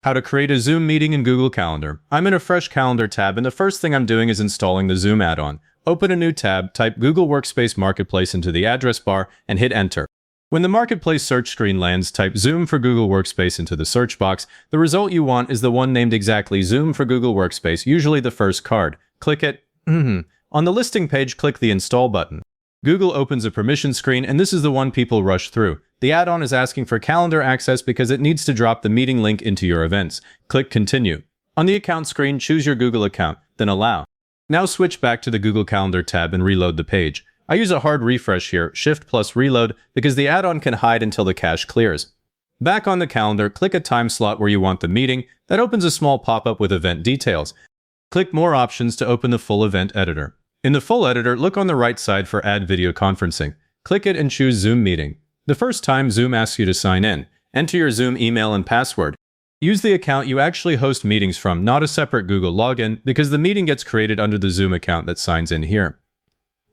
How to create a Zoom meeting in Google Calendar. I'm in a fresh calendar tab, and the first thing I'm doing is installing the Zoom add-on. Open a new tab, type Google Workspace Marketplace into the address bar, and hit enter. When the Marketplace search screen lands, type Zoom for Google Workspace into the search box. The result you want is the one named exactly Zoom for Google Workspace, usually the first card. Click it. On the listing page, click the Install button. Google opens a permission screen, and this is the one people rush through. The add-on is asking for calendar access because it needs to drop the meeting link into your events. Click Continue. On the account screen, choose your Google account, then Allow. Now switch back to the Google Calendar tab and reload the page. I use a hard refresh here, Shift plus Reload, because the add-on can hide until the cache clears. Back on the calendar, click a time slot where you want the meeting. That opens a small pop-up with event details. Click More Options to open the full event editor. In the full editor, look on the right side for Add Video Conferencing. Click it and choose Zoom Meeting. The first time, Zoom asks you to sign in. Enter your Zoom email and password. Use the account you actually host meetings from, not a separate Google login, because the meeting gets created under the Zoom account that signs in here.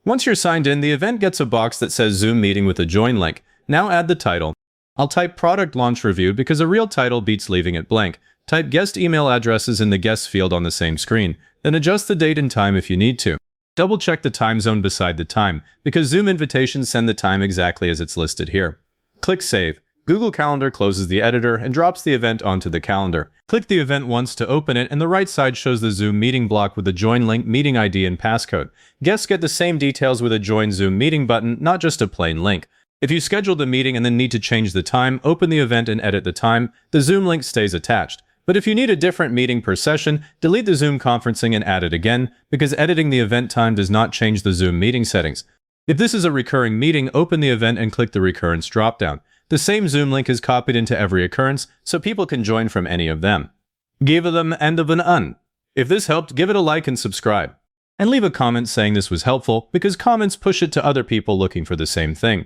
Once you're signed in, the event gets a box that says Zoom Meeting with a join link. Now add the title. I'll type Product Launch Review because a real title beats leaving it blank. Type guest email addresses in the guest field on the same screen. Then adjust the date and time if you need to. Double-check the time zone beside the time, because Zoom invitations send the time exactly as it's listed here. Click Save. Google Calendar closes the editor and drops the event onto the calendar. Click the event once to open it, and the right side shows the Zoom meeting block with the Join link, meeting ID, and passcode. Guests get the same details with a Join Zoom meeting button, not just a plain link. If you schedule the meeting and then need to change the time, open the event and edit the time. The Zoom link stays attached. But if you need a different meeting per session, delete the Zoom conferencing and add it again, because editing the event time does not change the Zoom meeting settings. If this is a recurring meeting, open the event and click the Recurrence dropdown. The same Zoom link is copied into every occurrence, so people can join from any of them. Give them end of an un. If this helped, give it a like and subscribe. And leave a comment saying this was helpful, because comments push it to other people looking for the same thing.